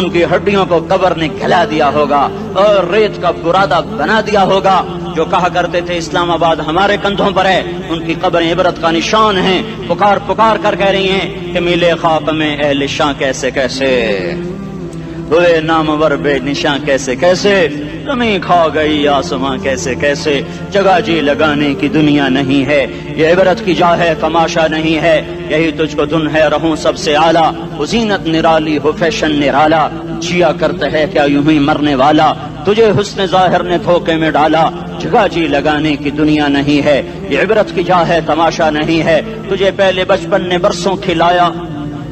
ان کی ہڈیوں کو قبر نے گلا دیا ہوگا اور ریت کا برادہ بنا دیا ہوگا. جو کہا کرتے تھے اسلام آباد ہمارے کندھوں پر ہے، ان کی قبریں عبرت کا نشان ہیں. پکار پکار کر کہہ رہی ہیں کہ ملے خاک میں اہل شاں کیسے کیسے، ہوئے نامور بے نشاں کیسے کیسے، زمین کھا گئی آسماں کیسے کیسے. جگہ جی لگانے کی دنیا نہیں ہے، یہ عبرت کی جا ہے تماشا نہیں ہے. یہی تجھ کو دن ہے رہوں سب سے اعلیٰ، زینت نرالی ہو فیشن نرالا. جیا کرتا ہے کیا یوں ہی مرنے والا، تجھے حسن ظاہر نے دھوکے میں ڈالا. جگہ جی لگانے کی دنیا نہیں ہے، یہ عبرت کی جا ہے تماشا نہیں ہے. تجھے پہلے بچپن نے برسوں کھلایا،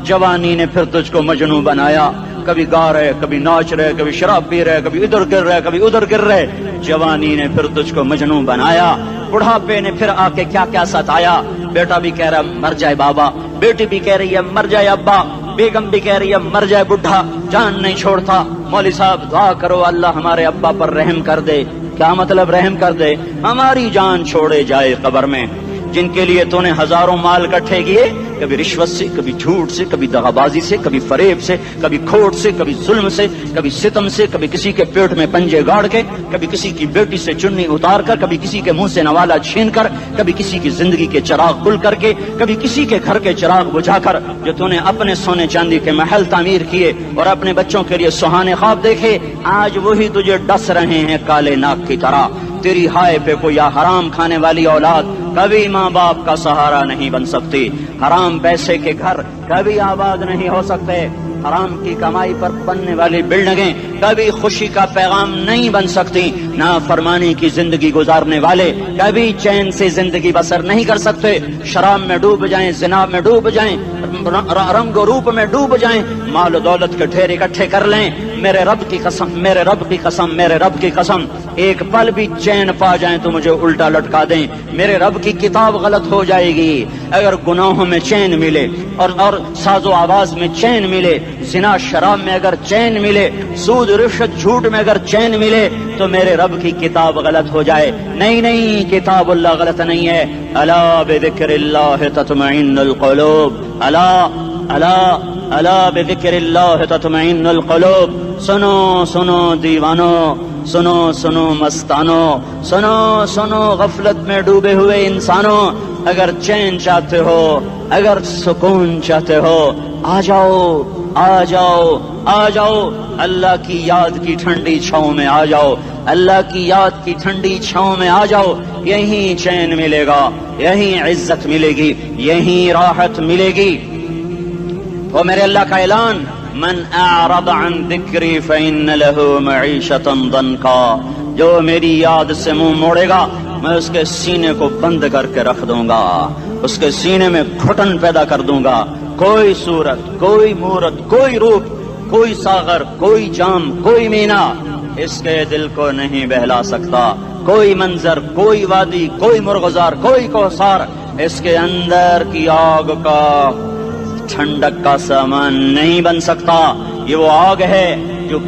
جوانی نے پھر تجھ کو مجنوں بنایا. کبھی گا رہے کبھی ناچ رہے، کبھی شراب پی رہے، کبھی ادھر گر رہے کبھی ادھر گر رہے. جوانی نے پھر تجھ کو مجنوں بنایا، بڑھاپے نے پھر آ کے کیا کیا ستایا. بیٹا بھی کہہ رہا مر جائے بابا، بیٹی بھی کہہ رہی ہے مر جائے ابا، بیگم بھی کہہ رہی ہے مر جائے بڈھا، جان نہیں چھوڑتا. مولوی صاحب دعا کرو اللہ ہمارے ابا پر رحم کر دے. کیا مطلب رحم کر دے؟ ہماری جان چھوڑے جائے قبر میں. جن کے لیے تو نے ہزاروں مال اکٹھے کیے، کبھی رشوت سے، کبھی جھوٹ سے، کبھی دغابازی سے، کبھی فریب سے، کبھی کھوٹ سے، کبھی ظلم سے، کبھی ستم سے، کبھی کسی کے پیٹ میں پنجے گاڑ کے، کبھی کسی کی بیٹی سے چنی اتار کر، کبھی کسی کے منہ سے نوالا چھین کر، کبھی کسی کی زندگی کے چراغ گل کر کے، کبھی کسی کے گھر کے چراغ بجھا کر. جو تو نے اپنے سونے چاندی کے محل تعمیر کیے اور اپنے بچوں کے لیے سہانے خواب دیکھے، آج وہی تجھے ڈس رہے ہیں کالے ناک کی طرح. تیری ہائے پہ کوئی حرام کھانے والی اولاد کبھی ماں باپ کا سہارا نہیں بن سکتی. حرام پیسے کے گھر کبھی آباد نہیں ہو سکتے. حرام کی کمائی پر بننے والی بلڈنگیں کبھی خوشی کا پیغام نہیں بن سکتی. نافرمانی کی زندگی گزارنے والے کبھی چین سے زندگی بسر نہیں کر سکتے. شراب میں ڈوب جائیں، زنا میں ڈوب جائیں، رنگ و روپ میں ڈوب جائیں، مال و دولت کے ڈھیر اکٹھے کر لیں، میرے رب کی قسم، میرے رب کی قسم، میرے رب کی قسم، ایک پل بھی چین پا جائیں تو مجھے الٹا لٹکا دیں. میرے رب کی کتاب غلط ہو جائے گی. اگر گناہوں میں چین ملے اور ساز و آواز میں چین ملے، زنا شراب میں اگر چین ملے، سود رشوت جھوٹ میں اگر چین ملے، تو میرے رب کی کتاب غلط ہو جائے. نہیں نہیں، کتاب اللہ غلط نہیں ہے. الا بذکر اللہ تطمئن القلوب، الا بذکر اللہ تطمئن القلوب. سنو سنو دیوانو، سنو سنو مستانو، سنو سنو غفلت میں ڈوبے ہوئے انسانوں. اگر چین چاہتے ہو، اگر سکون چاہتے ہو، آ جاؤ آ جاؤ آ جاؤ، اللہ کی یاد کی ٹھنڈی چھاؤں میں آ جاؤ، اللہ کی یاد کی ٹھنڈی چھاؤں میں آ جاؤ. یہیں چین ملے گا، یہیں عزت ملے گی، یہیں راحت ملے گی. وہ میرے اللہ کا اعلان، من اعرض عن ذکری فإن له معیشۃ ضنکا. جو میری یاد سے منہ موڑے گا میں اس کے سینے کو بند کر کے رکھ دوں گا، اس کے سینے میں گھٹن پیدا کر دوں گا. کوئی صورت، کوئی مورت، کوئی روپ، کوئی ساغر، کوئی جام، کوئی مینا اس کے دل کو نہیں بہلا سکتا. کوئی منظر، کوئی وادی، کوئی مرغزار، کوئی کوثر اس کے اندر کی آگ کا ٹھنڈک کا سامان نہیں بن سکتا. یہ وہ آگ ہے جو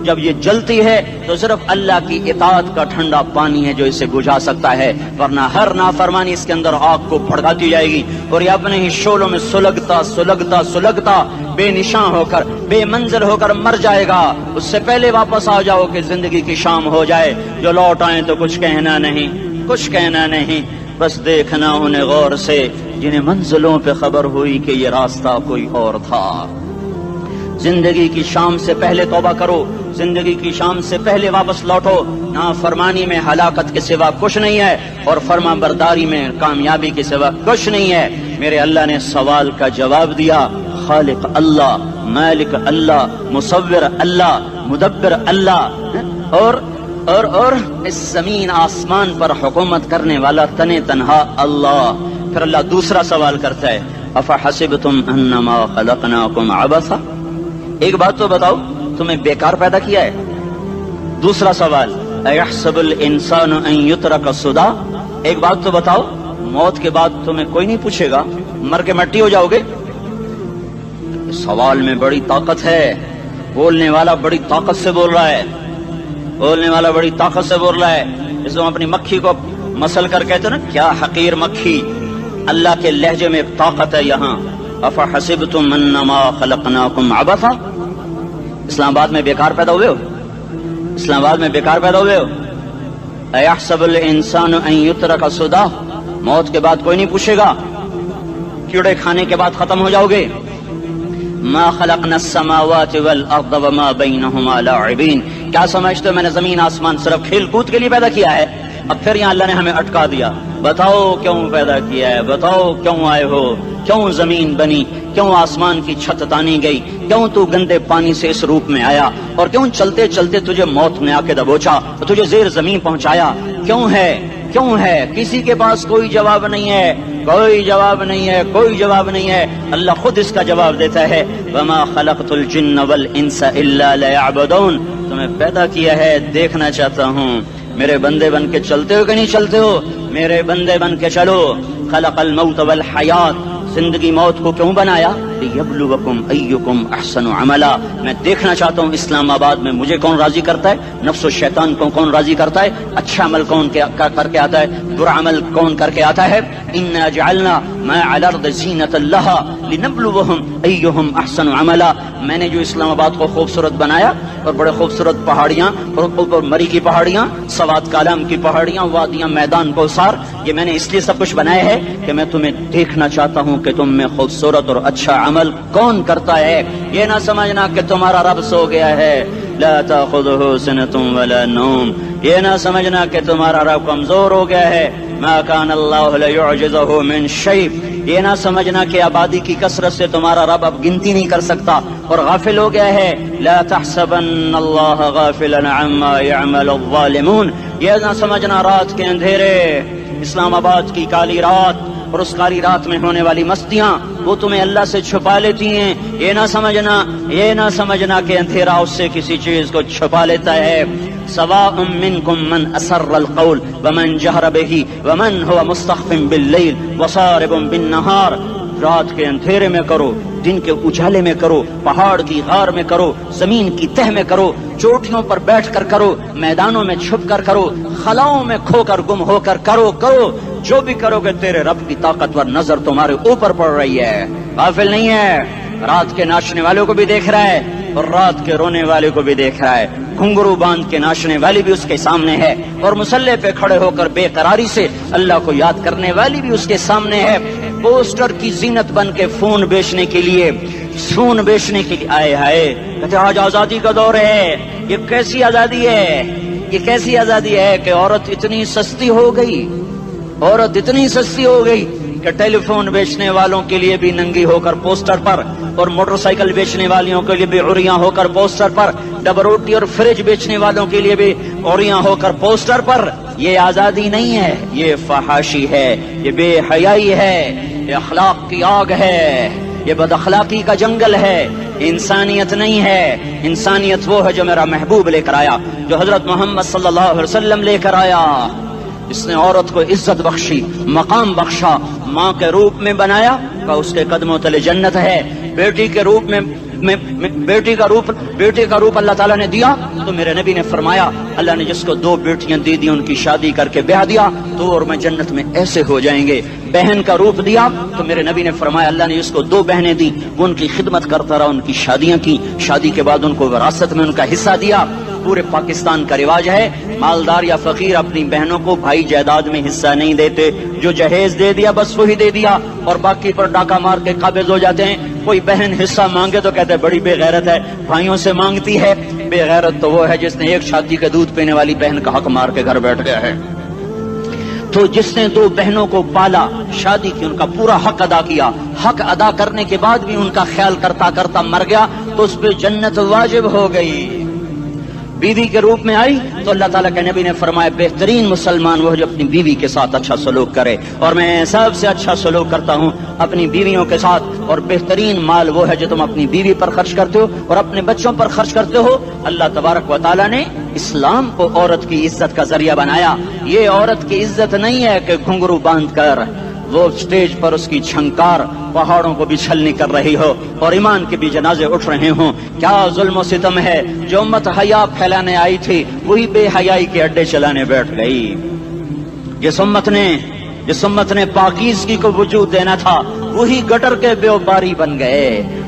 جب یہ جلتی ہے تو صرف اللہ کی اطاعت کا ٹھنڈا پانی ہے جو اسے بجھا سکتا ہے، ورنہ ہر نافرمانی اس کے اندر آگ کو بھڑکاتی جائے گی اور یہ اپنے ہی شعلوں میں سلگتا سلگتا سلگتا بے نشان ہو کر، بے منزل ہو کر مر جائے گا. اس سے پہلے واپس آ جاؤ کہ زندگی کی شام ہو جائے. جو لوٹ آئیں تو کچھ کہنا نہیں، کچھ کہنا نہیں، بس دیکھنا انہیں غور سے جنہیں منزلوں پہ خبر ہوئی کہ یہ راستہ کوئی اور تھا. زندگی کی شام سے پہلے توبہ کرو، زندگی کی شام سے پہلے واپس لوٹو. نافرمانی میں ہلاکت کے سوا کچھ نہیں ہے اور فرما برداری میں کامیابی کے سوا کچھ نہیں ہے. میرے اللہ نے سوال کا جواب دیا. خالق اللہ، مالک اللہ، مصور اللہ، مدبر اللہ، اور اس زمین آسمان پر حکومت کرنے والا تنے تنہا اللہ. پھر اللہ دوسرا سوال کرتا ہے، افحسبتم انما خلقناکم عبثا. ایک بات تو بتاؤ، تمہیں بیکار پیدا کیا ہے؟ دوسرا سوال، ایحسب الانسان ان یترک سدی. ایک بات تو بتاؤ، موت کے بعد تمہیں کوئی نہیں پوچھے گا، مر کے مٹی ہو جاؤ گے؟ سوال میں بڑی طاقت ہے. بولنے والا بڑی طاقت سے بول رہا ہے، بولنے والا بڑی طاقت سے بول رہا ہے. اس کو اپنی مکھی کو مسل کر کہتے نا، کیا حقیر مکھی. اللہ کے لہجے میں ایک طاقت ہے یہاں. افحسبتم انما خلقناکم عبثا. اسلام آباد میں بیکار پیدا ہوئے ہو؟ اسلام آباد میں بیکار پیدا ہوئے ہو؟ اَيَحْسَبُ الْإِنسَانُ أَن يُتْرَكَ سُدًى، موت کے بعد کوئی نہیں پوچھے گا، کیڑے کھانے کے بعد ختم ہو جاؤ گے. ما خلقنا السماوات والارض وما بينهما لاعبين، کیا سمجھتے ہو میں نے زمین آسمان صرف کھیل کود کے لیے پیدا کیا ہے؟ اب پھر یہاں اللہ نے ہمیں اٹکا دیا، بتاؤ کیوں پیدا کیا ہے، بتاؤ کیوں آئے ہو، کیوں زمین بنی، کیوں آسمان کی چھت تانی گئی، کیوں تو گندے پانی سے اس روپ میں آیا، اور کیوں چلتے چلتے تجھے موت نے آ کے دبوچا تو تجھے زیر زمین پہنچایا، کیوں ہے کیوں ہے؟ کسی کے پاس کوئی جواب نہیں ہے، کوئی جواب نہیں ہے، کوئی جواب نہیں ہے. اللہ خود اس کا جواب دیتا ہے، وما خلقت الجن والانس الا ليعبدون، تمہیں پیدا کیا ہے دیکھنا چاہتا ہوں میرے بندے بن کے چلتے ہو کہ نہیں چلتے ہو، میرے بندے بن کے چلو. خلق الموت والحیات، زندگی موت کو کیوں بنایا؟ لیبلوکم ایکم احسن عملا، میں دیکھنا چاہتا ہوں اسلام آباد میں مجھے کون راضی کرتا ہے، نفس و شیطان کو کون راضی کرتا ہے، اچھا عمل کون کر کے آتا ہے، برا عمل کون کر کے آتا ہے. انا جعلنا ما علی الارض زینۃ لها لنبلوہم ایہم احسن عملا، میں نے جو اسلام آباد کو خوبصورت بنایا اور بڑے خوبصورت پہاڑیاں اور اوپر مری کی پہاڑیاں، سوات کالام کی پہاڑیاں، وادیاں، میدان کوثر، یہ میں نے اس لیے سب کچھ بنایا ہے کہ میں تمہیں دیکھنا چاہتا ہوں کہ تم میں خوبصورت اور اچھا عمل کون کرتا ہے. یہ نہ سمجھنا کہ تمہارا رب سو گیا ہے، لا تاخذہ سنۃ ولا نوم، یہ نہ سمجھنا کہ تمہارا رب کمزور ہو گیا ہے، ما کان اللہ لیعجزہ من شیء، یہ نہ سمجھنا کہ آبادی کی کثرت سے تمہارا رب اب گنتی نہیں کر سکتا اور غافل ہو گیا ہے. لا تحسبن اللہ غافلا عما يعمل الظالمون، یہ نہ سمجھنا رات کے اندھیرے، اسلام آباد کی کالی رات اور اس کالی رات میں ہونے والی مستیاں وہ تمہیں اللہ سے چھپا لیتی ہیں. یہ نہ سمجھنا کہ اندھیرا اس سے کسی چیز کو چھپا لیتا ہے. سواء منکم من اسر القول ومن جہر به ومن هو مستخف باللیل وصارب بالنہار، رات کے اندھیرے میں کرو، دن کے اجالے میں کرو، پہاڑ کی غار میں کرو، زمین کی تہ میں کرو، چوٹیوں پر بیٹھ کر کرو، میدانوں میں چھپ کر کرو، خلاؤں میں کھو کر گم ہو کر کرو، جو بھی کرو گے تیرے رب کی طاقتور نظر تمہارے اوپر پڑ رہی ہے، غافل نہیں ہے. رات کے ناچنے والوں کو بھی دیکھ رہا ہے اور رات کے رونے والے کو بھی دیکھ رہا ہے، گھنگرو باندھ کے ناچنے والی بھی اس کے سامنے ہے اور مسلح پہ کھڑے ہو کر بے قراری سے اللہ کو یاد کرنے والی بھی اس کے سامنے ہے. پوسٹر کی زینت بن کے فون بیچنے کے لیے آئے ہائے کہتے آج آزادی کا دور ہے. یہ کیسی آزادی ہے، یہ کیسی آزادی ہے کہ عورت اتنی سستی ہو گئی کہ ٹیلی فون بیچنے والوں کے لیے بھی ننگی ہو کر پوسٹر پر، اور موٹر سائیکل بیچنے والوں کے لیے بھی عریاں ہو کر پوسٹر پر، ڈبل روٹی اور فریج بیچنے والوں کے لیے بھی عریاں ہو کر پوسٹر پر. یہ آزادی نہیں ہے، یہ فحاشی ہے، یہ بے حیائی ہے، یہ اخلاق کی آگ ہے، یہ بد اخلاقی کا جنگل ہے. انسانیت نہیں ہے. انسانیت وہ ہے جو میرا محبوب لے کر آیا، جو حضرت محمد صلی اللہ علیہ وسلم لے کر آیا. اس نے عورت کو عزت بخشی، مقام بخشا، ماں کے روپ میں بنایا کہ اس کے قدموں تلے جنت ہے. بیٹی کے روپ میں بیٹی کا روپ اللہ تعالیٰ نے دیا تو میرے نبی نے فرمایا اللہ نے جس کو 2 بیٹیاں دی ان کی شادی کر کے بیاہ دیا تو اور میں جنت میں ایسے ہو جائیں گے. بہن کا روپ دیا تو میرے نبی نے فرمایا اللہ نے جس کو 2 بہنیں دی وہ ان کی خدمت کرتا رہا، ان کی شادیاں کی، شادی کے بعد ان کو وراثت میں ان کا حصہ دیا. پورے پاکستان کا رواج ہے مالدار یا فقیر اپنی بہنوں کو بھائی جائیداد میں حصہ نہیں دیتے، جو جہیز دے دیا بس وہی دے دیا اور باقی پر ڈاکہ مار کے قابض ہو جاتے ہیں. کوئی بہن حصہ مانگے تو کہتے ہیں بڑی بے غیرت ہے، بھائیوں سے مانگتی ہے. بے غیرت تو وہ ہے جس نے ایک شادی کا دودھ پینے والی بہن کا حق مار کے گھر بیٹھ گیا ہے. تو جس نے 2 بہنوں کو پالا، شادی کی، ان کا پورا حق ادا کیا، حق ادا کرنے کے بعد بھی ان کا خیال کرتا کرتا مر گیا تو اس پہ جنت واجب ہو گئی. بیوی کے روپ میں آئی تو اللہ تعالیٰ کے نبی نے فرمایا بہترین مسلمان وہ جو اپنی بیوی کے ساتھ اچھا سلوک کرے، اور میں سب سے اچھا سلوک کرتا ہوں اپنی بیویوں کے ساتھ. اور بہترین مال وہ ہے جو تم اپنی بیوی پر خرچ کرتے ہو اور اپنے بچوں پر خرچ کرتے ہو. اللہ تبارک و تعالیٰ نے اسلام کو عورت کی عزت کا ذریعہ بنایا. یہ عورت کی عزت نہیں ہے کہ گھنگرو باندھ کر وہ اسٹیج پر اس کی چھنکار پہاڑوں کو بھی چھلنی کر رہی ہو اور ایمان کے بھی جنازے اٹھ رہے ہوں. کیا ظلم و ستم ہے. جو امت حیا پھیلانے آئی تھی وہی بے حیائی کے اڈے چلانے بیٹھ گئی. جس امت نے پاکیزگی کو وجود دینا تھا وہی گٹر کے بیوباری بن گئے.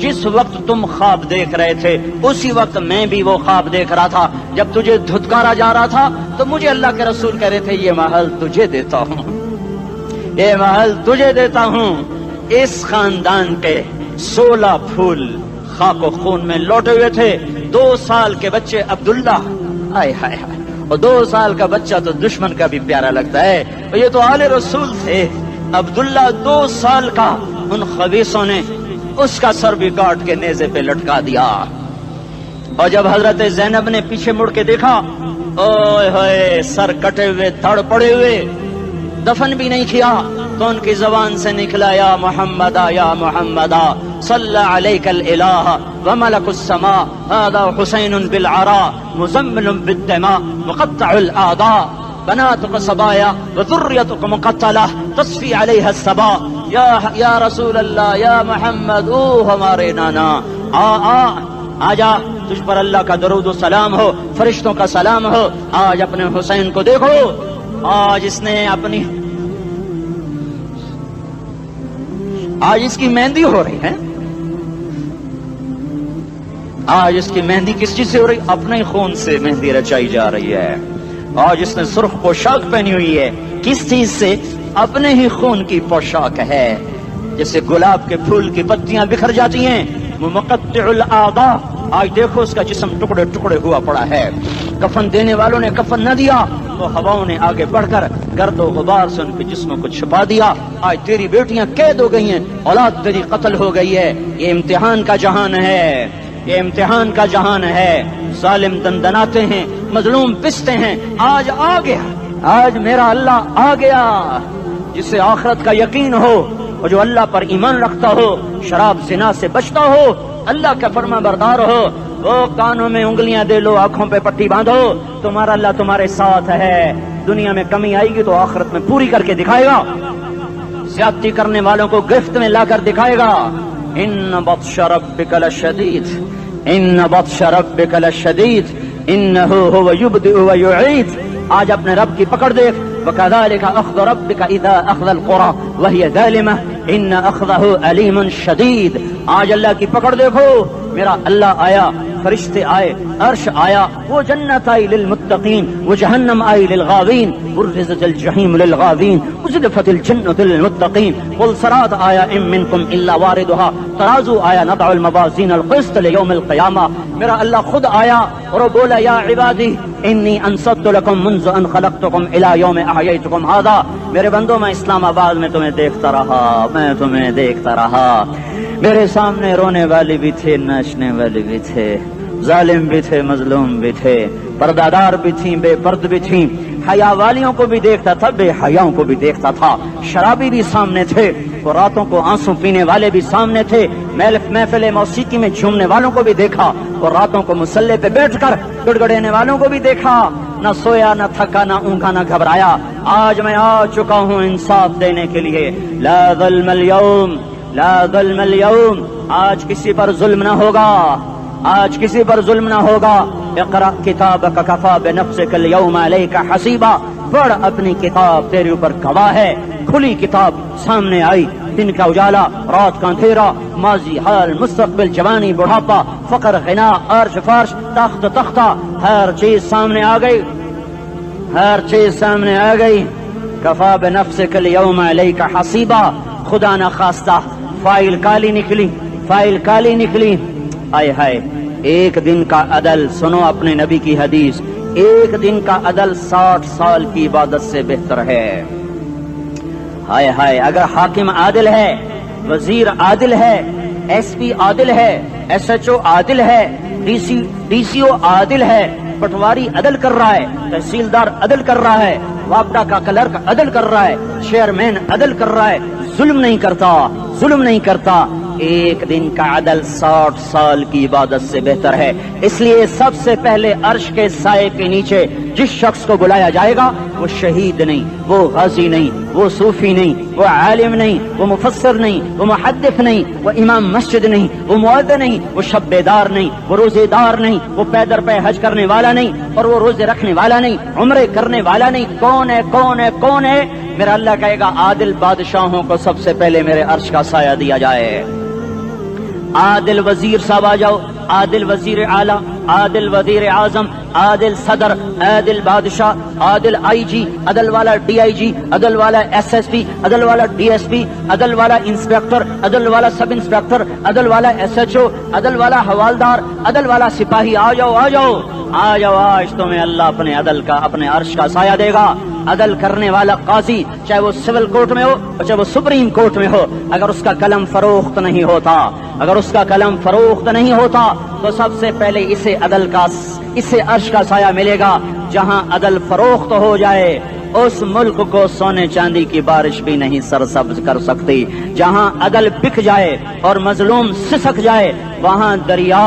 جس وقت تم خواب دیکھ رہے تھے اسی وقت میں بھی وہ خواب دیکھ رہا تھا. جب تجھے دھتکارا جا رہا تھا تو مجھے اللہ کے رسول کہہ رہے تھے یہ محل تجھے دیتا ہوں, یہ محل تجھے دیتا ہوں. اس خاندان کے 16 پھول خاک و خون میں لوٹے ہوئے تھے. 2 سال کے بچے عبداللہ, آئے ہائے ہائے, اور 2 سال کا بچہ تو دشمن کا بھی پیارا لگتا ہے. اور یہ تو آل رسول تھے. عبداللہ 2 سال کا, ان خبیثوں نے اس کا سر بھی کاٹ کے نیزے پہ لٹکا دیا. اور جب حضرت زینب نے پیچھے مڑ کے دیکھا, اوئے ہوئے, سر کٹے ہوئے, دھڑ پڑے ہوئے, دفن بھی نہیں کیا, تو ان کی زبان سے نکلا یا محمدہ یا محمدہ صلی علیک الالہ وملک السماء هذا حسین بالعراء مزمل بالدماء مقطع الاعضاء بناتك صبايا وذريتك مقتلة تصفي عليها الصبا. یا رسول اللہ, یا محمد, او ہمارے نانا, آ جا, تجھ پر اللہ کا درود و سلام ہو, فرشتوں کا سلام ہو. آج اپنے حسین کو دیکھو, آج اس نے اپنی, آج اس کی مہندی ہو رہی ہے. آج اس کی مہندی کس چیز سے ہو رہی؟ اپنے خون سے مہندی رچائی جا رہی ہے. آج اس نے سرخ پوشاک پہنی ہوئی ہے, کس چیز سے؟ اپنے ہی خون کی پوشاک ہے. جیسے گلاب کے پھول کی پتیاں بکھر جاتی ہیں, وہ مقطع الاعضاء, آج دیکھو اس کا جسم ٹکڑے ٹکڑے ہوا پڑا ہے. کفن دینے والوں نے کفن نہ دیا تو ہواؤں نے آگے بڑھ کر گرد و غبار سے ان کے جسموں کو چھپا دیا. آج تیری بیٹیاں قید ہو گئی ہیں, اولاد تیری قتل ہو گئی ہے. یہ امتحان کا جہان ہے, یہ امتحان کا جہان ہے. ظالم دندناتے ہیں, مظلوم پستے ہیں. آج آ گیا, آج میرا اللہ آ گیا. جسے آخرت کا یقین ہو اور جو اللہ پر ایمان رکھتا ہو, شراب زنا سے بچتا ہو, اللہ کا فرما بردار ہو, وہ کانوں میں انگلیاں دے لو, آنکھوں پہ پٹی باندھو, تمہارا اللہ تمہارے ساتھ ہے. دنیا میں کمی آئے گی تو آخرت میں پوری کر کے دکھائے گا. زیادتی کرنے والوں کو گرفت میں لا کر دکھائے گا. ان بطش ربک لشدید, ان بطش ربک لشدید انہ هو یبدئ ویعید. آج اپنے رب کی پکڑ دیکھ. وکذالک اخذ ربک اذا اخذ القری وہی ظالمہ ان اخذہ علیم شدید. آج اللہ کی پکڑ دیکھو. میرا اللہ آیا, فرشتے آئے, عرش آیا, وہ جنت آئی للمتقین, وہ جہنم آئی للغاوین, برزت الجحیم للغاوین, ازلفت الجنت للمتقین. قل صراط آیا ام منکم الا واردها, ترازو آیا نضع الموازین القسط لیوم القیامہ. میرا اللہ خود آیا اور وہ بولا یا عبادی انی انصت لکم منذ ان خلقتکم الی یوم احییتکم ھذا. میرے بندوں, میں اسلام آباد میں تمہیں دیکھتا رہا, میں تمہیں دیکھتا رہا. میرے سامنے رونے والے بھی تھے, ناچنے والے بھی تھے, ظالم بھی تھے, مظلوم بھی تھے, پردادار بھی تھیں, بے پرد بھی تھیں. حیا والیوں کو بھی دیکھتا تھا, بے حیاؤں کو بھی دیکھتا تھا. شرابی بھی سامنے تھے, اور راتوں کو آنسو پینے والے بھی سامنے تھے. محفل موسیقی میں جھومنے والوں کو بھی دیکھا, اور راتوں کو مسلح پہ بیٹھ کر گڑگڑانے والوں کو بھی دیکھا. نہ سویا, نہ تھکا, نہ اونگا, نہ گھبرایا. آج میں آ چکا ہوں انصاف دینے کے لیے. لا ظلم اليوم, لا ظلم اليوم. آج کسی پر ظلم نہ ہوگا, آج کسی پر ظلم نہ ہوگا. اقرأ کتابک کفا بنفسک اليوم علیک حسیبا. پڑھ اپنی کتاب, تیرے اوپر گواہ ہے. کھلی کتاب سامنے آئی, دن کا اجالا, رات کا اندھیرا, ماضی, حال, مستقبل, جوانی, بڑھاپا, فقر, غنا, عرش, فرش, تخت, تختہ, ہر چیز سامنے آ گئی, ہر چیز سامنے آ گئی. کفا بنفسک اليوم علیک حسیبا. خدا نہ خواستہ فائل کالی نکلی, فائل کالی نکلی. آئے ہائے, ایک دن کا عدل, سنو اپنے نبی کی حدیث, ایک دن کا عدل 60 سال کی عبادت سے بہتر ہے. ہائے ہائے, اگر حاکم عادل ہے, وزیر عادل ہے, ایس پی عادل ہے, ایس ایچ او عادل ہے, ڈی سی او عادل ہے, پٹواری عدل کر رہا ہے, تحصیلدار عدل کر رہا ہے, وابڈا کا کلرک عدل کر رہا ہے, چیئرمین عدل کر رہا ہے, ظلم نہیں کرتا, ظلم نہیں کرتا. ایک دن کا عدل 60 سال کی عبادت سے بہتر ہے. اس لیے سب سے پہلے عرش کے سائے کے نیچے جس شخص کو بلایا جائے گا وہ شہید نہیں, وہ غازی نہیں, وہ صوفی نہیں, وہ عالم نہیں, وہ مفسر نہیں, وہ محدث نہیں, وہ امام مسجد نہیں, وہ مؤذن نہیں, وہ شب بیدار نہیں, وہ روزے دار نہیں, وہ پیدر پہ حج کرنے والا نہیں, اور وہ روزے رکھنے والا نہیں, عمرے کرنے والا نہیں. کون ہے, کون ہے, کون ہے؟ میرا اللہ کہے گا عادل بادشاہوں کو سب سے پہلے میرے عرش کا سایہ دیا جائے. عادل وزیر صاحب آ جاؤ، عادل وزیر اعلیٰ، عادل وزیر اعظم، عادل صدر، عادل بادشاہ، عادل آئی جی، عدل والا ڈی آئی جی، عدل والا ایس ایس پی، عدل والا ڈی ایس پی، عدل والا انسپیکٹر، عدل والا سب انسپیکٹر، عدل والا ایس ایچ او، عدل والا حوالدار، عدل والا سپاہی، آ جاؤ آ جاؤ آ جاؤ، آج تمہیں اللہ اپنے عدل کا، اپنے عرش کا سایہ دے گا۔ عدل کرنے والا قاضی، چاہے وہ سول کورٹ میں ہو اور چاہے وہ سپریم کورٹ میں ہو، اگر اس کا قلم فروخت نہیں ہوتا، اگر اس کا قلم فروخت نہیں ہوتا تو سب سے پہلے اسے عدل کا، اسے عرش کا سایہ ملے گا۔ جہاں عدل فروخت ہو جائے اس ملک کو سونے چاندی کی بارش بھی نہیں سرسبز کر سکتی۔ جہاں عدل بک جائے اور مظلوم سسک جائے وہاں دریا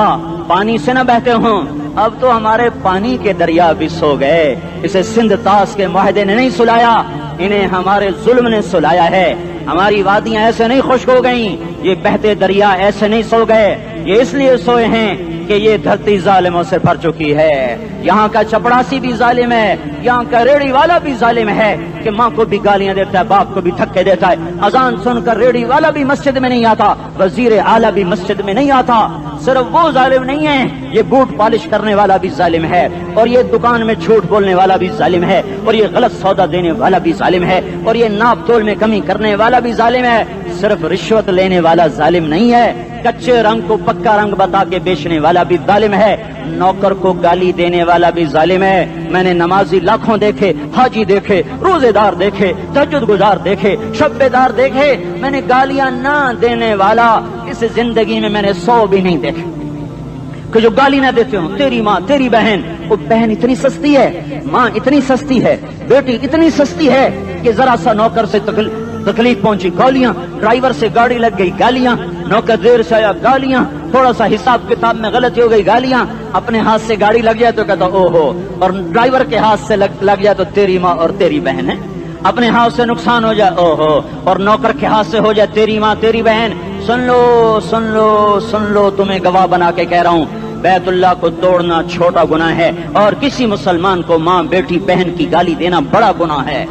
پانی سے نہ بہتے ہوں۔ اب تو ہمارے پانی کے دریا بھی سو گئے، اسے سندھ طاس کے معاہدے نے نہیں سلایا، انہیں ہمارے ظلم نے سلایا ہے۔ ہماری وادیاں ایسے نہیں خشک ہو گئیں، یہ بہتے دریا ایسے نہیں سو گئے، یہ اس لیے سوئے ہیں کہ یہ دھرتی ظالموں سے بھر چکی ہے۔ یہاں کا چپڑاسی بھی ظالم ہے، یہاں کا ریڑھی والا بھی ظالم ہے کہ ماں کو بھی گالیاں دیتا ہے، باپ کو بھی دھکے دیتا ہے۔ اذان سن کر ریڑھی والا بھی مسجد میں نہیں آتا، وزیر اعلیٰ بھی مسجد میں نہیں آتا۔ صرف وہ ظالم نہیں ہے، یہ بوٹ پالش کرنے والا بھی ظالم ہے، اور یہ دکان میں جھوٹ بولنے والا بھی ظالم ہے، اور یہ غلط سودا دینے والا بھی ظالم ہے، اور یہ ناپ تول میں کمی کرنے والا بھی ظالم ہے۔ صرف رشوت لینے والا ظالم نہیں ہے، کچے رنگ کو پکا رنگ بتا کے بیچنے والا بھی ظالم ہے، نوکر کو گالی دینے والا بھی ظالم ہے۔ میں نے نمازی لاکھوں دیکھے، حاجی دیکھے، روزے دار دیکھے، تہجد گزار دیکھے، شب بیدار دیکھے، میں نے گالیاں نہ دینے والا اس زندگی میں نے 100 بھی نہیں دیکھے کہ جو گالی نہ دیتے ہوں۔ تیری ماں، تیری بہن، وہ بہن اتنی سستی ہے، ماں اتنی سستی ہے، بیٹی اتنی سستی ہے کہ ذرا سا نوکر سے تکلیف پہنچی گالیاں، ڈرائیور سے گاڑی لگ گئی گالیاں، نوکر دیر سے آیا گالیاں، تھوڑا سا حساب کتاب میں غلطی ہو گئی گالیاں، اپنے ہاتھ سے گاڑی لگ جائے تو کہتا او ہو، اور ڈرائیور کے ہاتھ سے لگ جائے تو تیری ماں اور تیری بہن ہے، اپنے ہاتھ سے نقصان ہو جائے او ہو، اور نوکر کے ہاتھ سے ہو جائے تیری ماں تیری بہن۔ سن لو سن لو سن لو، تمہیں گواہ بنا کے کہہ رہا ہوں، بیت اللہ کو توڑنا چھوٹا گناہ ہے، اور کسی مسلمان کو ماں بیٹی بہن کی گالی دینا بڑا گناہ ہے۔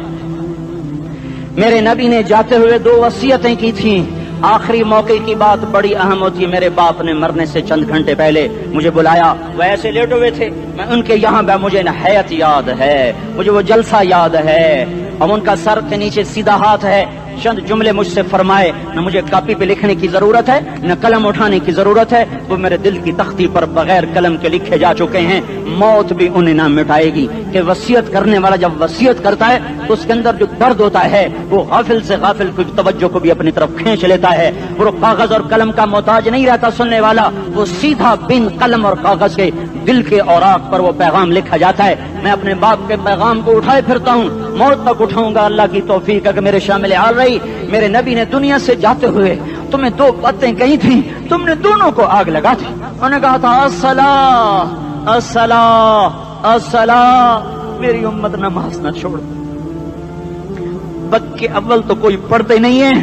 میرے نبی نے جاتے ہوئے 2 وصیتیں کی تھیں، آخری موقع کی بات بڑی اہم ہوتی ہے۔ میرے باپ نے مرنے سے چند گھنٹے پہلے مجھے بلایا، وہ ایسے لیٹے ہوئے تھے، میں ان کے یہاں مجھے نہایت یاد ہے، مجھے وہ جلسہ یاد ہے، اب ان کا سر کے نیچے سیدھا ہاتھ ہے۔ چند جملے مجھ سے فرمائے، نہ مجھے کاپی پہ لکھنے کی ضرورت ہے نہ قلم اٹھانے کی ضرورت ہے، وہ میرے دل کی تختی پر بغیر قلم کے لکھے جا چکے ہیں، موت بھی انہیں نہ مٹائے گی۔ کہ وصیت کرنے والا جب وصیت کرتا ہے تو اس کے اندر جو درد ہوتا ہے وہ غافل سے غافل کی توجہ کو بھی اپنی طرف کھینچ لیتا ہے، وہ کاغذ اور قلم کا محتاج نہیں رہتا سننے والا، وہ سیدھا بن قلم اور کاغذ کے دل کے اوراق پر وہ پیغام لکھا جاتا ہے۔ میں اپنے باپ کے پیغام کو اٹھائے پھرتا ہوں، موت تک اٹھاؤں گا، اللہ کی توفیق ہے کہ میرے شامل حال رہی۔ میرے نبی نے دنیا سے جاتے ہوئے تمہیں 2 باتیں کہی تھیں، تم نے دونوں کو آگ لگا دی۔ انہوں نے کہا تھا الصلاۃ الصلاۃ الصلاۃ، میری امت نماز نہ چھوڑ۔ پکے اول تو کوئی پڑھتے نہیں ہے،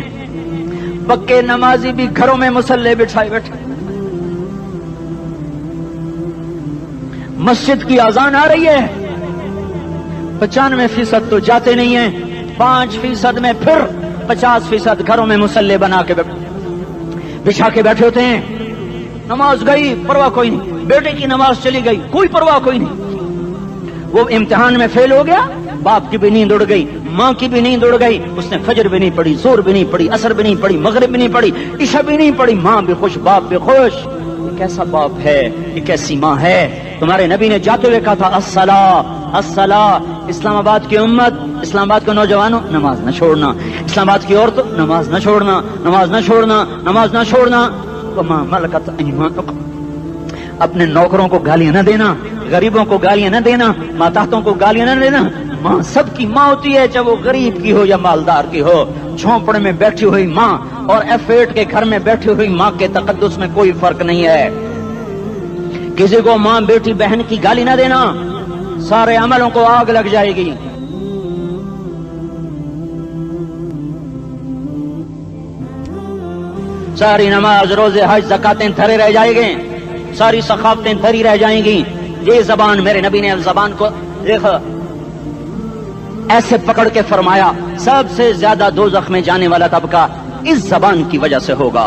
پکے نمازی بھی گھروں میں مصلے بٹھائے بیٹھے، مسجد کی اذان آ رہی ہے، 95% تو جاتے نہیں ہیں، 5% میں پھر 50% گھروں میں مصلے بنا کے بچھا کے بیٹھے ہوتے ہیں۔ نماز گئی پرواہ کوئی نہیں، بیٹے کی نماز چلی گئی کوئی پرواہ کوئی نہیں، وہ امتحان میں فیل ہو گیا، باپ کی بھی نیند اڑ گئی، ماں کی بھی نیند اڑ گئی، اس نے فجر بھی نہیں پڑھی، زور بھی نہیں پڑھی، عصر بھی نہیں پڑھی، مغرب بھی نہیں پڑھی، عشاء بھی نہیں پڑھی، ماں بھی خوش باپ بھی خوش۔ یہ کیسا باپ ہے، یہ کیسی ماں ہے؟ تمہارے نبی نے جاتے ہوئے کہا تھا الصلاۃ الصلاۃ۔ اسلام آباد کی امت، اسلام آباد کے نوجوانوں، نماز نہ چھوڑنا، اسلام آباد کی عورتوں، نماز نہ چھوڑنا، نماز نہ چھوڑنا، نماز نہ چھوڑنا۔ وما ملکت ایمانکم، اپنے نوکروں کو گالیاں نہ دینا، غریبوں کو گالیاں نہ دینا، ماتحتوں کو گالیاں نہ دینا۔ ماں سب کی ماں ہوتی ہے، چاہے وہ غریب کی ہو یا مالدار کی ہو۔ جھونپڑے میں بیٹھی ہوئی ماں اور F8 کے گھر میں بیٹھی ہوئی ماں کے تقدس میں کوئی فرق نہیں ہے۔ کسی کو ماں بیٹی بہن کی گالی نہ دینا، سارے عملوں کو آگ لگ جائے گی۔ ساری نماز روزے حج زکاتیں دھرے رہ جائیں گے، ساری ثقافتیں دھری رہ جائیں گی۔ یہ زبان، میرے نبی نے زبان کو دیکھا ایسے پکڑ کے فرمایا سب سے زیادہ دوزخ میں جانے والا طبقہ اس زبان کی وجہ سے ہوگا۔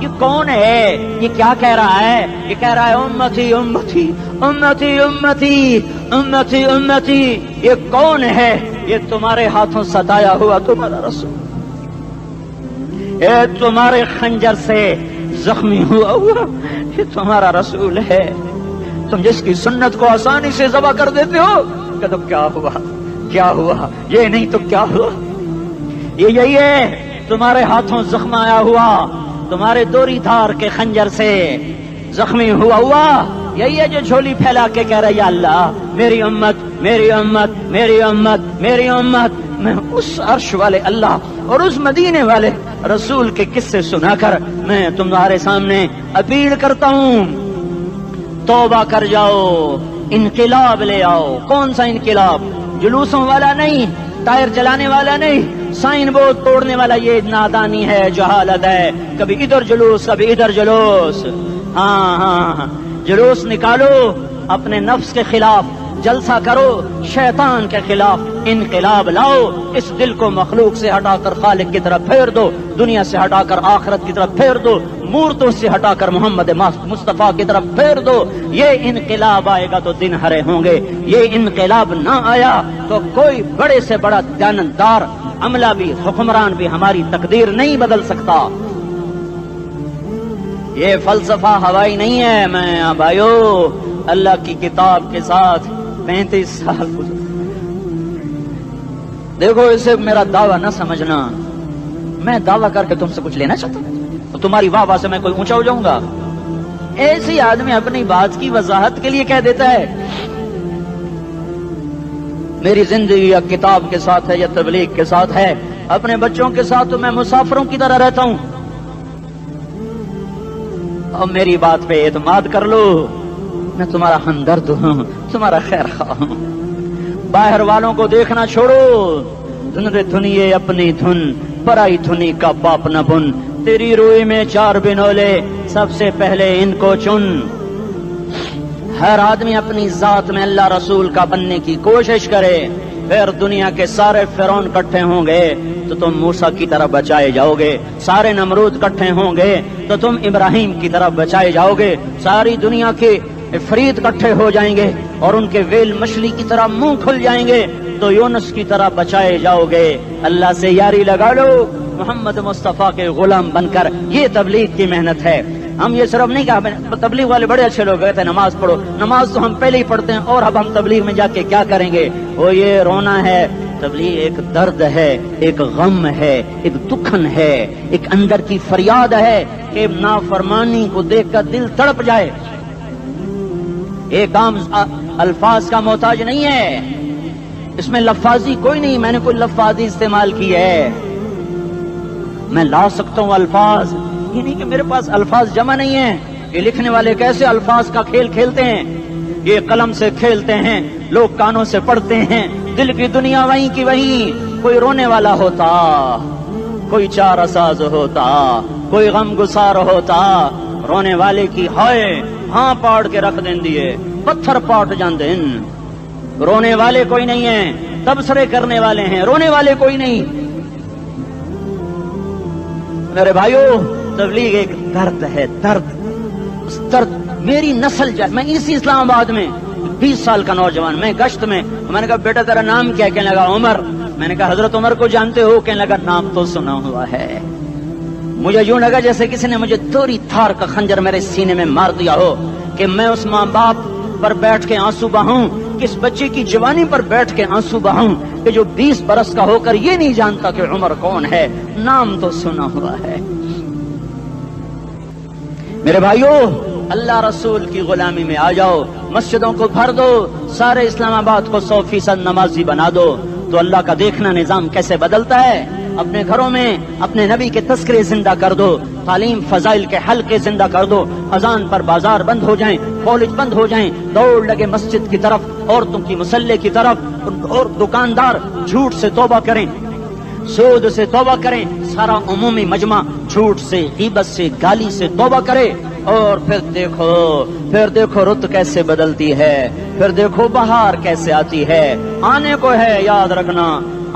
یہ کون ہے؟ یہ کیا کہہ رہا ہے؟ یہ کہہ رہا ہے امتی امتی امتی امتی امتی امتی. یہ کون ہے؟ یہ تمہارے ہاتھوں ستایا ہوا تمہارا رسول، یہ تمہارے خنجر سے زخمی ہوا یہ تمہارا رسول ہے. تم جس کی سنت کو آسانی سے ذبح کر دیتے ہو کہ تو کیا ہوا کیا ہوا، یہ نہیں تو کیا ہوا. یہ یہی ہے تمہارے ہاتھوں زخم آیا ہوا، تمہارے دوری دھار کے خنجر سے زخمی ہوا یہی ہے جو جھولی پھیلا کے کہہ رہا ہے یا اللہ میری امت میری امت میری امت میری امت. میں اس عرش والے اللہ اور اس مدینے والے رسول کے قصے سنا کر میں تمہارے سامنے اپیل کرتا ہوں، توبہ کر جاؤ، انقلاب لے آؤ. کون سا انقلاب؟ جلوسوں والا نہیں، ٹائر چلانے والا نہیں، سائن بورڈ توڑنے والا. یہ نادانی ہے، جہالت ہے. کبھی ادھر جلوس کبھی ادھر جلوس. ہاں جلوس نکالو اپنے نفس کے خلاف، جلسہ کرو شیطان کے خلاف، انقلاب لاؤ. اس دل کو مخلوق سے ہٹا کر خالق کی طرف پھیر دو، دنیا سے ہٹا کر آخرت کی طرف پھیر دو، مورتوں سے ہٹا کر محمد مصطفیٰ کی طرف پھیر دو. یہ انقلاب آئے گا تو دن ہرے ہوں گے. یہ انقلاب نہ آیا تو کوئی بڑے سے بڑا دیانتدار عملہ بھی حکمران بھی ہماری تقدیر نہیں بدل سکتا. یہ فلسفہ ہوائی نہیں ہے. میں بھائیو اللہ کی کتاب کے ساتھ 35 سال دیکھو، اسے میرا دعویٰ نہ سمجھنا. میں دعویٰ کر کے تم سے کچھ لینا چاہتا ہوں تو تمہاری واہ واہ سے میں کوئی اونچا ہو جاؤں گا؟ ایسی آدمی اپنی بات کی وضاحت کے لیے کہہ دیتا ہے میری زندگی یا کتاب کے ساتھ ہے یا تبلیغ کے ساتھ ہے. اپنے بچوں کے ساتھ تو میں مسافروں کی طرح رہتا ہوں. اور میری بات پہ اعتماد کر لو، میں تمہارا ہمدرد ہوں، تمہارا خیر خواہ ہوں. باہر والوں کو دیکھنا چھوڑو. دھن رے دھنیے اپنی دھن، پرائی دھنی کا باپ نہ بن. تیری روئی میں 4 بنولے، سب سے پہلے ان کو چن. ہر آدمی اپنی ذات میں اللہ رسول کا بننے کی کوشش کرے. پھر دنیا کے سارے فرعون کٹھے ہوں گے تو تم موسیٰ کی طرف بچائے جاؤ گے. سارے نمرود کٹھے ہوں گے تو تم ابراہیم کی طرف بچائے جاؤ گے. ساری دنیا کے افریت کٹھے ہو جائیں گے اور ان کے ویل مچھلی کی طرح منہ کھل جائیں گے تو یونس کی طرح بچائے جاؤ گے. اللہ سے یاری لگا لو محمد مصطفیٰ کے غلام بن کر. یہ تبلیغ کی محنت ہے. ہم یہ صرف نہیں کہا تبلیغ والے بڑے اچھے لوگ کہتے ہیں نماز پڑھو. نماز تو ہم پہلے ہی پڑھتے ہیں اور اب ہم تبلیغ میں جا کے کیا کریں گے؟ وہ یہ رونا ہے. تبلیغ ایک درد ہے، ایک غم ہے، ایک دکھن ہے، ایک اندر کی فریاد ہے کہ نافرمانی کو دیکھ کر دل تڑپ جائے. ایک عام الفاظ کا محتاج نہیں ہے، اس میں لفاظی کوئی نہیں. میں نے کوئی لفاظی استعمال کی ہے، میں لا سکتا ہوں الفاظ. یہ نہیں کہ میرے پاس الفاظ جمع نہیں ہیں. یہ لکھنے والے کیسے الفاظ کا کھیل کھیلتے ہیں. یہ قلم سے کھیلتے ہیں، لوگ کانوں سے پڑھتے ہیں. دل کی دنیا وہیں کی وہیں. کوئی رونے والا ہوتا، کوئی چار اساز ہوتا، کوئی غم گسار ہوتا. رونے والے کی ہائے ہاں پاڑ کے رکھ دیں دیے، پتھر پاٹ جان دیں. رونے والے کوئی نہیں ہیں، تبصرے کرنے والے ہیں، رونے والے کوئی نہیں. میرے بھائیو تبلیغ ایک درد ہے، درد. اس درد میری نسل جائے. میں اسی اسلام آباد میں 20 سال کا نوجوان، میں گشت میں نے کہا بیٹا تیرا نام کیا؟ کہنے لگا عمر. میں نے کہا حضرت عمر کو جانتے ہو؟ کہنے لگا نام تو سنا ہوا ہے. مجھے یوں لگا جیسے کسی نے مجھے دوری تھار کا خنجر میرے سینے میں مار دیا ہو کہ میں اس ماں باپ پر بیٹھ کے آنسو بہاؤں، کس بچے کی جوانی پر بیٹھ کے آنسو بہاؤں کہ جو 20 برس کا ہو کر یہ نہیں جانتا کہ عمر کون ہے. نام تو سنا ہوا ہے. میرے بھائیو اللہ رسول کی غلامی میں آ جاؤ. مسجدوں کو بھر دو، سارے اسلام آباد کو 100% نمازی بنا دو تو اللہ کا دیکھنا نظام کیسے بدلتا ہے. اپنے گھروں میں اپنے نبی کے تذکرے زندہ کر دو، تعلیم فضائل کے حلقے زندہ کر دو. اذان پر بازار بند ہو جائیں، کالج بند ہو جائیں، دوڑ لگے مسجد کی طرف، عورتوں کی مصلے کی طرف. اور دکاندار جھوٹ سے توبہ کریں، سود سے توبہ کریں. سارا عمومی مجمع جھوٹ سے، غیبت سے، گالی سے توبہ کرے. اور پھر دیکھو رت کیسے بدلتی ہے. پھر دیکھو بہار کیسے آتی ہے. آنے کو ہے، یاد رکھنا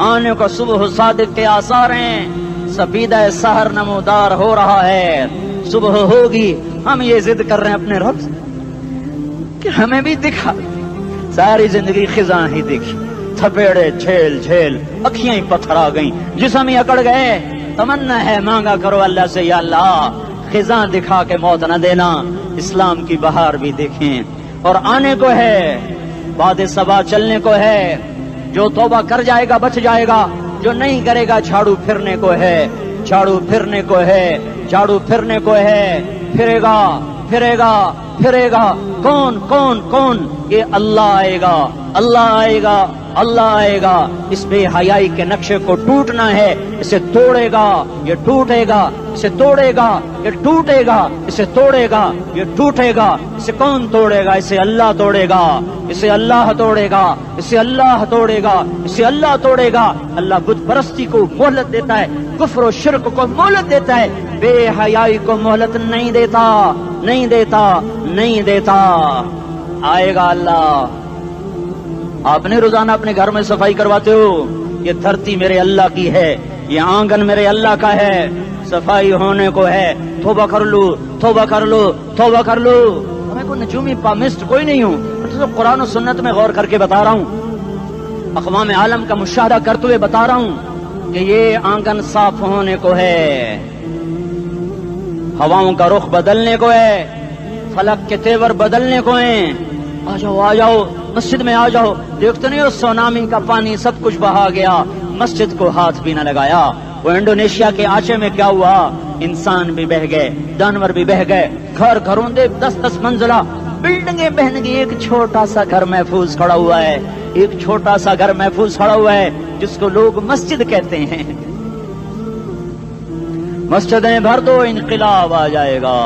آنے کو. صبح صادق کے آثار ہیں. سفیدہ سحر نمودار ہو رہا ہے، صبح ہوگی، ہم یہ ضد کر رہے ہیں اپنے رب سے کہ ہمیں بھی دکھا۔ ساری زندگی خزاں ہی دیکھی، تھپیڑے جھیل جھیل، اکھیاں ہی پتھر آ گئیں، جسم ہی اکڑ گئے۔ تمنا ہے مانگا کرو اللہ سے، یا اللہ خزاں دکھا کے موت نہ دینا، اسلام کی بہار بھی دیکھیں۔ اور آنے کو ہے، باد صبا چلنے کو ہے، جو توبہ کر جائے گا بچ جائے گا، جو نہیں کرے گا جھاڑو پھرنے کو ہے، جھاڑو پھرنے کو ہے، جھاڑو پھرنے کو ہے۔ پھرے گا پھرے گا پھرے گا، کون کون کون؟ یہ اللہ آئے گا، اللہ آئے گا، اللہ آئے گا۔ اس بے حیائی کے نقشے کو ٹوٹنا ہے، اسے توڑے گا یہ ٹوٹے گا، اسے توڑے گا یہ ٹوٹے گا، اسے توڑے گا یہ ٹوٹے گا۔ اسے کون توڑے گا؟ اسے اللہ توڑے گا، اسے اللہ توڑے گا، اسے اللہ توڑے گا، اسے اللہ توڑے گا۔ اللہ بت پرستی کو مہلت دیتا ہے، کفر و شرک کو مہلت دیتا ہے، بے حیائی کو مہلت نہیں دیتا، نہیں دیتا، نہیں دیتا۔ آئے گا اللہ۔ آپ نے روزانہ اپنے گھر میں صفائی کرواتے ہو، یہ دھرتی میرے اللہ کی ہے، یہ آنگن میرے اللہ کا ہے، صفائی ہونے کو ہے، توبہ کر لو، توبہ کر لو، توبہ کر لو۔ میں کوئی نجومی پامسٹ کوئی نہیں ہوں، تو قرآن و سنت میں غور کر کے بتا رہا ہوں، اقوام عالم کا مشاہدہ کرتے ہوئے بتا رہا ہوں کہ یہ آنگن صاف ہونے کو ہے، ہواؤں کا رخ بدلنے کو ہے، فلک کے تیور بدلنے کو ہیں۔ آ جاؤ آ جاؤ، مسجد میں آ جاؤ۔ دیکھتے نہیں ہو سونامی کا پانی سب کچھ بہا گیا، مسجد کو ہاتھ بھی نہ لگایا۔ وہ انڈونیشیا کے آچے میں کیا ہوا؟ انسان بھی بہ گئے، جانور بھی بہ گئے، گھر گھروں دے 10-10 منزلہ بلڈنگیں بہن گئی، ایک چھوٹا سا گھر محفوظ کھڑا ہوا ہے، ایک چھوٹا سا گھر محفوظ کھڑا ہوا ہے جس کو لوگ مسجد کہتے ہیں۔ مسجدیں بھر دو، انقلاب آ جائے گا۔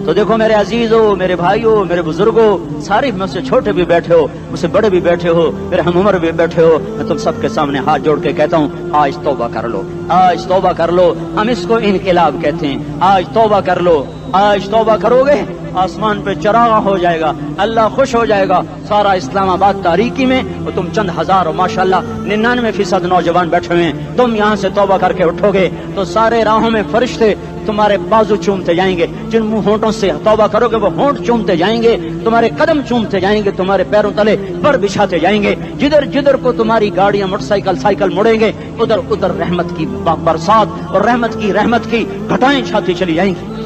تو دیکھو میرے عزیزو، میرے بھائیو، میرے بزرگوں، سارے مجھ سے چھوٹے بھی بیٹھے ہو، مجھ سے بڑے بھی بیٹھے ہو، میرے ہم عمر بھی بیٹھے ہو، میں تم سب کے سامنے ہاتھ جوڑ کے کہتا ہوں آج توبہ کر لو، آج توبہ کر لو۔ ہم اس کو انقلاب کہتے ہیں۔ آج توبہ کر لو، آج توبہ کرو گے آسمان پہ چراغ ہو جائے گا، اللہ خوش ہو جائے گا۔ سارا اسلام آباد تاریکی میں اور تم چند ہزار اور ماشاءاللہ 99% نوجوان بیٹھے ہوئے ہیں، تم یہاں سے توبہ کر کے اٹھو گے تو سارے راہوں میں فرشتے تمہارے بازو چومتے جائیں گے، جن منہ ہونٹوں سے توبہ کرو گے وہ ہونٹ چومتے جائیں گے، تمہارے قدم چومتے جائیں گے، تمہارے پیروں تلے پر بچھاتے جائیں گے، جدھر جدھر کو تمہاری گاڑیاں موٹر سائیکل مڑیں گے ادھر ادھر رحمت کی برسات اور رحمت کی گھٹائیں چھاتی چلی جائیں گی۔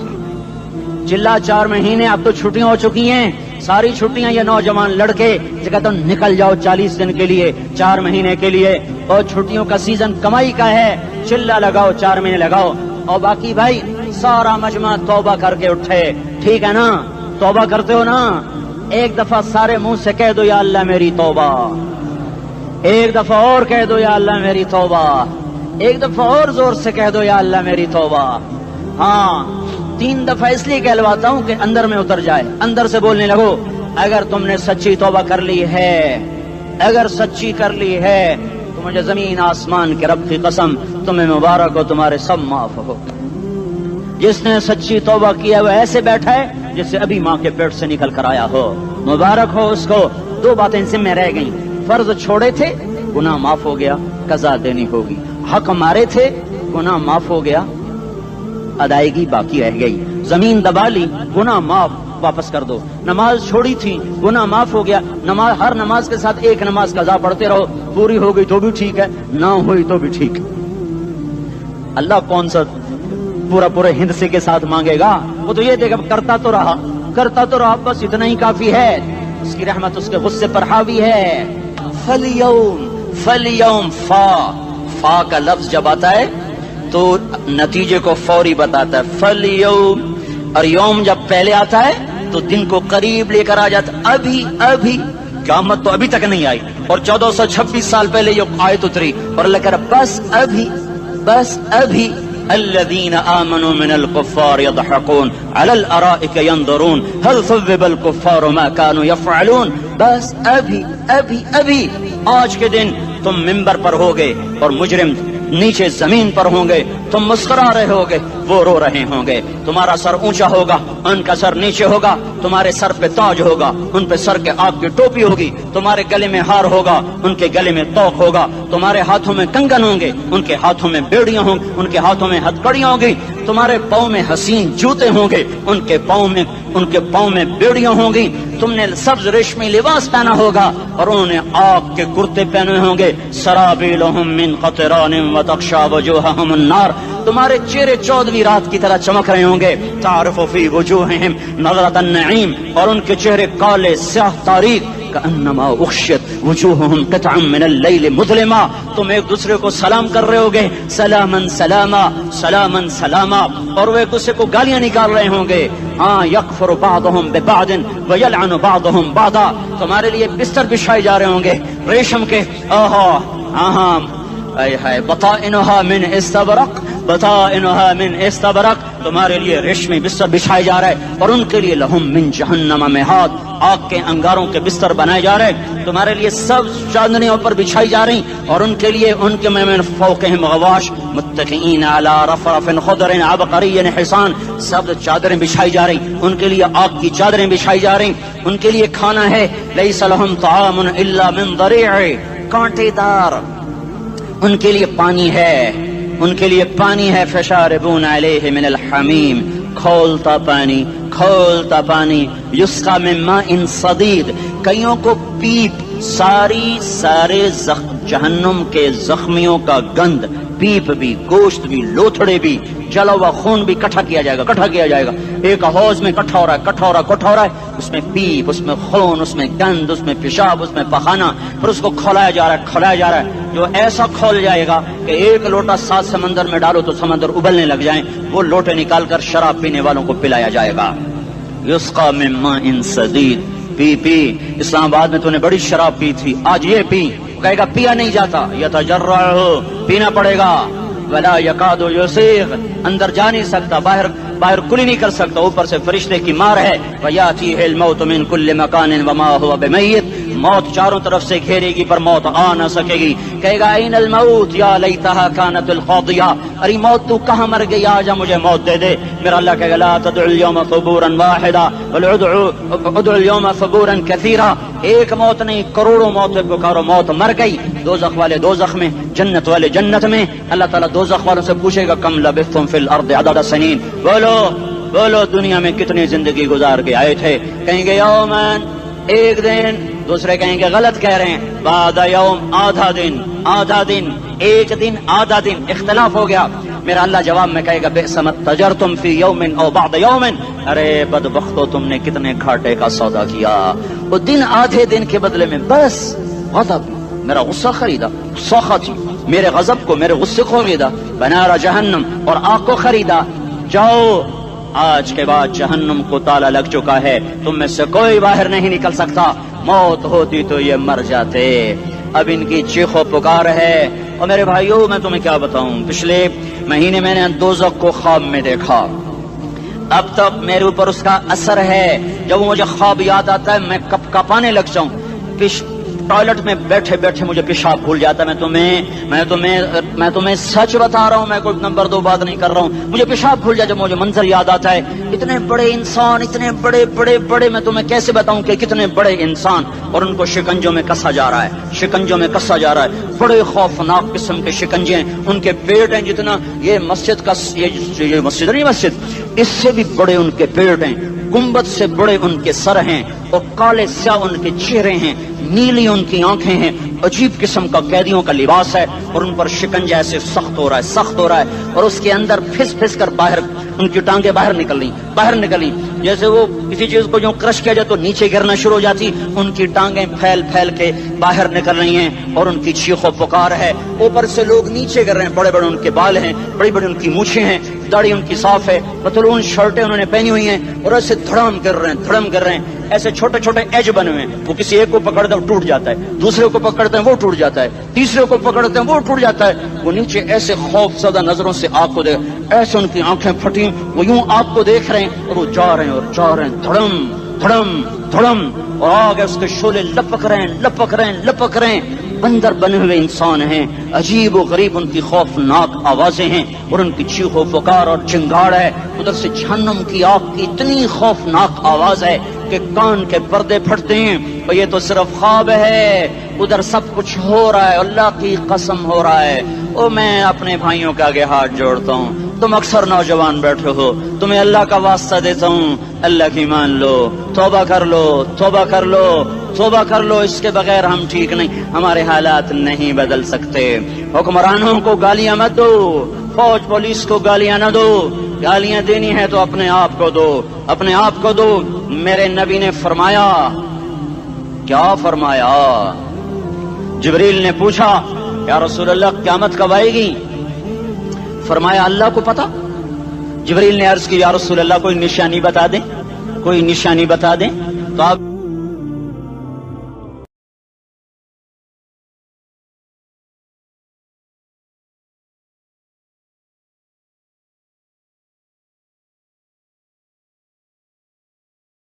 چلا 4 مہینے اب تو چھٹیاں ہو چکی ہیں، ساری چھٹیاں یہ نوجوان لڑکے جگہ تو نکل جاؤ 40 دن کے لیے، 4 مہینے کے لیے، اور چھٹیوں کا سیزن کمائی کا ہے، چلا لگاؤ 4 مہینے لگاؤ۔ اور باقی بھائی سارا مجمع توبہ کر کے اٹھے، ٹھیک ہے نا؟ توبہ کرتے ہو نا؟ ایک دفعہ سارے منہ سے کہہ دو یا اللہ میری توبہ، ایک دفعہ اور کہہ دو یا اللہ میری توبہ، ایک دفعہ اور زور سے کہہ دو یا اللہ میری توبہ۔ ہاں 3 دفعہ اس لیے کہلواتا ہوں کہ اندر میں اتر جائے، اندر سے بولنے لگو۔ اگر تم نے سچی توبہ کر لی ہے، اگر سچی کر لی ہے تو مجھے زمین آسمان کے رب کی قسم تمہیں مبارک ہو، تمہارے سب معاف ہو۔ جس نے سچی توبہ کیا وہ ایسے بیٹھا ہے جسے ابھی ماں کے پیٹ سے نکل کر آیا ہو، مبارک ہو اس کو۔ 2 باتیں ان سے میں رہ گئیں، فرض چھوڑے تھے گناہ معاف ہو گیا، قضا دینی ہوگی، حق مارے تھے گناہ معاف ہو گیا، ادائیگی باقی رہ گئی، زمین دبا لی گناہ معاف، واپس کر دو، نماز چھوڑی تھی گناہ معاف ہو گیا، نماز ہر نماز کے ساتھ ایک نماز قضا پڑھتے رہو، پوری ہو گئی تو بھی ٹھیک ہے، نہ ہوئی تو بھی ٹھیک ہے۔ اللہ کون سا پورے ہندسے کے ساتھ مانگے گا؟ وہ تو یہ دیکھا کرتا تو رہا، بس اتنا ہی کافی ہے، اس کی رحمت اس کے غصے پر حاوی ہے۔ فَالْيَوْمِ فا کا لفظ جب آتا ہے تو نتیجے کو فوری بتاتا ہے، فَالْيَوْمِ، اور یوم جب پہلے آتا ہے تو دن کو قریب لے کر آ جاتا، ابھی قیامت تو ابھی تک نہیں آئی، اور 1426 سال پہلے یہ آیت اتری، اور اللہ کہہ رہا بس ابھی الذين آمنوا من الكفار يضحكون على الارائك ينظرون هل ثوب الكفار ما كانوا يفعلون۔ بس ابھی آج کے دن تم منبر پر ہوگے اور مجرم نیچے زمین پر ہوں گے، تم مسکرا رہے ہوگے، وہ رو رہے ہوں گے. تمہارا سر اونچا ہوگا, ان کا سر نیچے ہوگا. تمہارے سر پہ تاج ہوگا, ان پہ سر کے آگ کی ٹوپی ہوگی. تمہارے گلے میں ہار ہوگا, ان کے گلے میں توق ہوگا. تمہارے ہاتھوں میں کنگن ہوں گے, ان کے ہاتھوں میں بیڑیاں ہوں گی, ان کے ہاتھوں میں ہتھکڑیاں ہوں گی. تمہارے پاؤں میں حسین جوتے ہوں گے, ان کے پاؤں میں بیڑیاں ہوں گی. تم نے سبز ریشمی لباس پہنا ہوگا اور انہوں نے آگ کے کرتے پہنے ہوں گے. سرابیلہم من قطران وتغشا وجوہہم النار. تمہارے چہرے 14ویں رات کی طرح چمک رہے ہوں گے. تعرف فی وجوہہم نظرۃ النعیم, اور ان کے چہرے کالے سیاہ تاریک. کأنما اغشیت وجوہہم قطعا من اللیل مظلما. تم ایک دوسرے کو سلام کر رہے ہوگے, سلامن سلاما سلامن سلاما, اور وہ ایک دوسرے کو گالیاں نکال رہے ہوں گے. ہاں یکفر بعضہم ببعض ویلعن بعضہم بعضا. تمہارے لیے بستر بچھائے جا رہے ہوں گے ریشم کے. ہاں اے ہے بطائنہا من استبرق, بطائنہا من استبرق. تمہارے لیے ریشمی بستر بچھائے جا رہے, اور ان کے لیے لہم من جہنم مہاد, آگ کے انگاروں کے بستر بنائے جا رہے. تمہارے لیے سب چادریوں پر بچھائی جا رہی, اور ان کے لیے ان کے من فوقہم غواش متکئین علی رفرف خضر عبقری حسان. سب چادریں بچھائی جا رہی, ان کے لیے آگ کی چادریں بچھائی جا رہی. ان کے لیے کھانا ہے, لیس لہم طعام الا من ضریع, کانٹے دار. ان کے لیے پانی ہے, ان کے لیے پانی ہے. فشاربون علیہ من الحمیم, کھولتا پانی, کھولتا پانی. یسقا من ماء صدید, کئیوں کو پیپ, سارے جہنم کے زخمیوں کا گند, پیپ بھی, گوشت بھی, لوتھڑے بھی, جلا ہوا خون بھی اکٹھا کیا جائے گا. ایک حوض میں اکٹھا ہو رہا ہے. اس میں پیپ, اس میں خون, اس میں گند, اس میں پیشاب, اس میں پخانہ, پھر اس کو کھولایا جا رہا ہے. جو ایسا کھول جائے گا کہ ایک لوٹا 7 سمندر میں ڈالو تو سمندر ابلنے لگ جائیں, وہ لوٹے نکال کر شراب پینے والوں کو پلایا جائے گا. یسقا من ماء صدید, پی. اسلام آباد میں تو نے بڑی شراب پی تھی, آج یہ پی. کہے گا پیا نہیں جاتا, یتجرعہ, پینا پڑے گا. ولا یکاد یسیغ, اندر جا نہیں سکتا, باہر کلی نہیں کر سکتا, اوپر سے فرشتے کی مار ہے. ویاتیہ الموت من کل مکان وما هو بمیت, موت چاروں طرف سے گھیرے گی پر موت آ نہ سکے گی. کہے گا این الموت یا لیتہا کانت القاضیہ, ارے موت تو کہاں مر گئی, آجا مجھے موت دے دے. میرا اللہ کہے گا لا تدعو اليوم ثبورا واحدا بل ادعو اليوم ثبورا کثیرا. ایک موت نہیں, کروڑوں موتیں پکارو. موت مر گئی, دوزخ والے دوزخ میں, جنت والے جنت میں. اللہ تعالیٰ دوزخ والوں سے پوچھے گا کم لبثتم فی الارض عدد سنین, بولو دنیا میں کتنی زندگی گزار کے آئے تھے. کہیں گے یومن, ایک دن. دوسرے کہیں گے غلط کہہ رہے ہیں, بعد یوم, آدھا دن, ایک دن, آدھا دن, اختلاف ہو گیا. میرا اللہ جواب میں کہے گا بئس ما تجرتم فی یوم او بعد یوم, ارے بدبختو تم نے کتنے گھاٹے کا سودا کیا. وہ دن, آدھے دن کے بدلے میں بس غضب, میرا غصہ خریدا, سخطی, میرے غضب کو, میرے غصے کو خریدا. بنار جہنم, اور آگ کو خریدا. جاؤ, آج کے بعد جہنم کو تالا لگ چکا ہے, تم میں سے کوئی باہر نہیں نکل سکتا. موت ہوتی تو یہ مر جاتے. اب ان کی چیخ و پکار ہے. اور میرے بھائیوں, میں تمہیں کیا بتاؤں, پچھلے مہینے میں نے دوزخ کو خواب میں دیکھا. اب تک میرے اوپر اس کا اثر ہے. جب وہ مجھے خواب یاد آتا ہے میں کپ کپانے لگ جاؤں. ٹوائلٹ میں بیٹھے بیٹھے مجھے پیشاب بھول جاتا ہے. میں تمہیں سچ بتا رہا ہوں, میں کوئی نمبر 2 بات نہیں کر رہا ہوں. مجھے پیشاب بھول جاتا, جب مجھے منظر یاد آتا ہے. اتنے بڑے انسان, اتنے بڑے, میں تمہیں کیسے بتاؤں کہ کتنے بڑے انسان, اور ان کو شکنجوں میں کسا جا رہا ہے. بڑے خوفناک قسم کے شکنجے ہیں. ان کے پیٹ ہیں جتنا یہ مسجد کا, یہ مسجد نہیں, مسجد اس سے بھی بڑے ان کے پیٹ ہیں. گنبد سے بڑے ان کے سر ہیں, اور کالے سیاہ ان کے چہرے ہیں, نیلی ان کی آنکھیں ہیں. عجیب قسم کا قیدیوں کا لباس ہے, اور ان پر شکنجہ ایسے سخت ہو رہا ہے, اور اس کے اندر پھس کر باہر ان کی ٹانگیں باہر نکلی جیسے وہ کسی چیز کو جو کرش کیا جائے تو نیچے گرنا شروع ہو جاتی. ان کی ٹانگیں پھیل کے باہر نکل رہی ہیں, اور ان کی چیخ و پکار ہے. اوپر سے لوگ نیچے گر رہے ہیں, بڑے ان کے بال ہیں, بڑی ان کی مونچھیں ہیں, داڑھی ان کی صاف ہے, پتلون شرٹیں انہوں نے پہنی ہوئی ہیں, اور ایسے دھڑم گر رہے ہیں. ایسے چھوٹے ایج بنے ہوئے ہیں. وہ کسی ایک کو پکڑتے ہیں ٹوٹ جاتا ہے, دوسرے کو پکڑتے ہیں وہ ٹوٹ جاتا ہے, تیسرے کو پکڑتے ہیں وہ ٹوٹ جاتا ہے. وہ نیچے ایسے خوف زدہ نظروں سے آگ کو دیکھ, ایسے ان کی آنکھیں پھٹی, وہ یوں آگ کو دیکھ رہے ہیں, اور وہ جا رہے ہیں, دھڑم, اور آگ اس کے شعلے لپک رہے ہیں. بندر بنے ہوئے انسان ہیں، عجیب و غریب ان کی خوفناک آوازیں ہیں اور ان کی چیخ و پکار اور چنگاڑ ہے. ادھر سے جہنم کی آگ کی اتنی خوفناک آواز ہے کہ کان کے پردے پھٹتے ہیں. اور یہ تو صرف خواب ہے، ادھر سب کچھ ہو رہا ہے، اللہ کی قسم ہو رہا ہے. او میں اپنے بھائیوں کے آگے ہاتھ جوڑتا ہوں، تم اکثر نوجوان بیٹھے ہو، تمہیں اللہ کا واسطہ دیتا ہوں، اللہ کی مان لو، توبہ کر لو، توبہ کر لو، توبہ کر لو. اس کے بغیر ہم ٹھیک نہیں، ہمارے حالات نہیں بدل سکتے. حکمرانوں کو گالیاں مت دو، فوج پولیس کو گالیاں نہ دو. گالیاں دینی ہے تو اپنے آپ کو دو، اپنے آپ کو دو. میرے نبی نے فرمایا، کیا فرمایا؟ جبریل نے پوچھا یا رسول اللہ قیامت کب آئے گی؟ فرمایا اللہ کو پتا. جبریل نے عرض کی یا رسول اللہ کوئی نشانی بتا دیں، کوئی نشانی بتا دیں. تو آپ